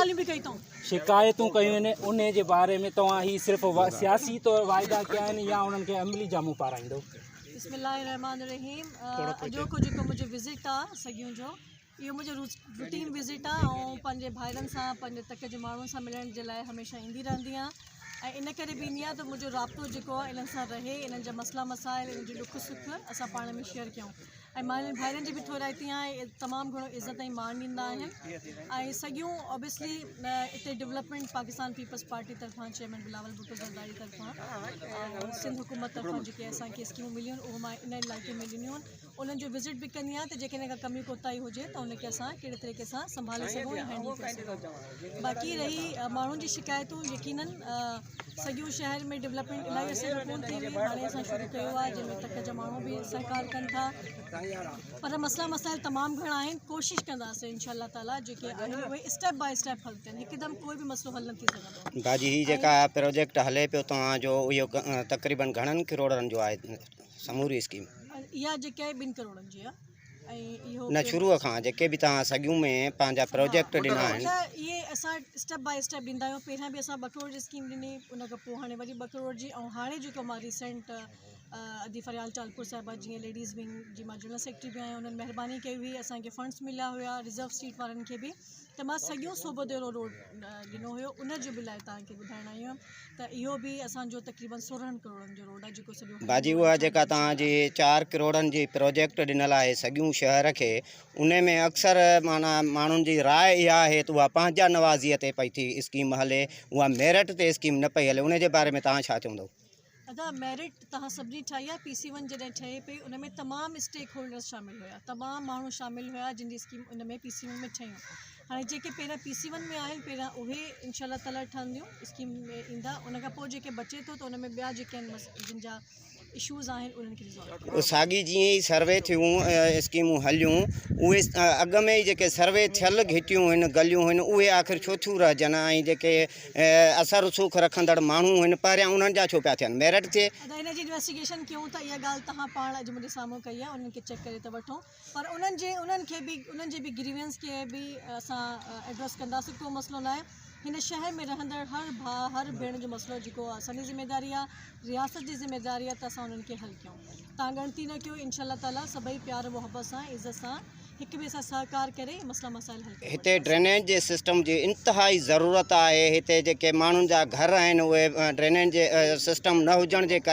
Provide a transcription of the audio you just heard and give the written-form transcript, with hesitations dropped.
ॻाल्हियूं बि कई अथऊं। शिकायतूं कयूं आहिनि उन जे बारे में तव्हां ही सिर्फ़ु सियासी तौर वाइदा कया आहिनि या उन्हनि खे अमली जामू पाराईंदो? बिस्मिल्लाहिर्रहमानिर्रहीम। अॼोको जेको मुंहिंजो विज़िट आहे सॻियूं जो, इहो मुंहिंजो रूटीन विज़िट आहे ऐं पंहिंजे भाइरनि सां पंहिंजे तक जे माण्हुनि सां मिलण जे लाइ हमेशह ईंदी रहंदी आहियां ऐं इन करे बि ईंदी आहियां त मुंहिंजो राब्तो जेको आहे इन्हनि सां रहे, इन्हनि जा मसइला मसाइल, इन्हनि जो ॾुख सुख असां पाण में शेयर कयूं ऐं मां इन्हनि भाइरनि जी बि थोराइती आहियां, तमामु घणो इज़त ऐं मान ॾींदा आहिनि ऐं सॻियूं ऑब्वियसली हिते डेवलपमेंट पाकिस्तान पीपल्स पार्टी तरफ़ां चेयरमैन बिलावल भुट्टो ज़रदारी तरफ़ां ऐं सिंध हुकूमत तरफ़ां जेके असांखे स्कीमूं मिलियूं आहिनि उहो मां इन इलाइक़े में ॾिनियूं आहिनि। उन्हनि जो विज़िट बि कंदी आहियां त जेके हिन खां कमी कोताही हुजे त उनखे असां कहिड़े तरीक़े सां संभाले सघूं ऐं हैंडल करे सघूं। बाक़ी रही माण्हुनि जी शिकायतूं, यकीनन सॼो शहर में डेवलपमेंट इलाही असां कोन थी हुई, हाणे असां शुरू कयो आहे जंहिंमें तक जा माण्हू बि सहकार कनि था, पर मसइला मसाइल तमामु घणा आहिनि। कोशिशि कंदासीं इंशाअल्लाह ताला जेके आहिनि उहे स्टेप बाय स्टेप हल थियनि, हिकदमि कोई बि मसइलो हल न थी सघंदो। भाजी ही जेका प्रोजेक्ट हले पियो तव्हांजो इहो तक़रीबन घणनि किरोड़नि जो आहे समूरी स्कीम? इहा जेके आहे 2 करोड़नि जी आहे ऐं इहो न शुरूअ खां जेके बि तव्हां सॻियूं में पंहिंजा प्रोजेक्ट ॾिना आहिनि इहे असां स्टेप बाय स्टेप ॾींदा आहियूं। पहिरियां बि असां 2 करोड़ जी स्कीम ॾिनी, उन खां पोइ हाणे वरी 2 करोड़ जी, ऐं हाणे जेको मां रिसेंट अदी फरियाल चालपुर साहिबा जीअं लेडीज़ विंग जी मां जनरल सेक्रेटरी बि आहियां, उन्हनि महिरबानी कई हुई, असांखे फंड्स मिलिया हुआ रिज़र्व सीट वारनि खे बि, त मां सॼो सोबोदेरो रोड ॾिनो हुयो, उन जो बि लाइ तव्हांखे ॿुधाइण आई हुयमि त इहो बि असांजो तक़रीबन 16 करोड़नि जो रोड आहे जेको सॼो भाजी उहा जेका तव्हांजी 4 करोड़नि जी प्रोजेक्ट ॾिनल आहे सॻियूं शहर खे, उन में अक्सर माना माण्हुनि जी राय इहा आहे त उहा पंहिंजा नवाज़ीअ ते पई थी स्कीम हले, उहा मेरिट ते स्कीम न पई हले, उन जे बारे में तव्हां छा चवंदव? अदा मेरिट तव्हां सभिनी ठाही आहे। PC1 जॾहिं ठहे पई उन में तमामु स्टेक होल्डर्स शामिल हुया, तमामु माण्हू शामिल हुया जिन जी स्कीम उन में PC1 में ठहियूं। हाणे जेके पहिरियां PC1 में आहिनि पहिरियां उहे इंशाअल्लाह ताला ठहंदियूं, स्कीम में ईंदा, उन खां पोइ जेके बचे थो त उन में ॿिया जेके आहिनि जिन जा इशूज़ आहिनि उन्हनि खे रिज़ॉल्व। साॻी जीअं ई सर्वे थियूं स्कीमूं हलियूं, उहे अॻ में ई जेके सर्वे थियल घिटियूं आहिनि गलियूं आहिनि उहे आख़िर छो थियूं रहिजनि ऐं जेके असर सुख रखंदड़ माण्हू आहिनि पहिरियां उन्हनि जा छो पिया थियनि, मेरिट थिए? हिन जी इन्वेस्टिगेशन कयूं था, इहा ॻाल्हि तव्हां पाण अॼु मुंहिंजे साम्हूं कई आहे, उन्हनि खे चेक करे था वठूं, पर उन्हनि जे बि ग्रीवेंस खे बि असां एड्रेस कंदासीं, को मसइलो न आहे। हिन शहर में रहंदड़ हर भाउ हर भेण जो मसइलो जेको आहे असांजी ज़िम्मेदारी आहे, रियासत जी ज़िम्मेदारी आहे त असां उन्हनि खे हल कयूं। तव्हां ॻणती न कयो, इंशाअल्लाह ताला सभई प्यार मुहबत सां इज़त सां हिक ॿिए सां सहकार करे मसइला मसाइल हल कयूं। हिते ड्रेनेज जे सिस्टम जी इंतिहाई ज़रूरत आहे। हिते जेके माण्हुनि जा घर आहिनि उहे ड्रेनेज जे सिस्टम न हुजण जे करे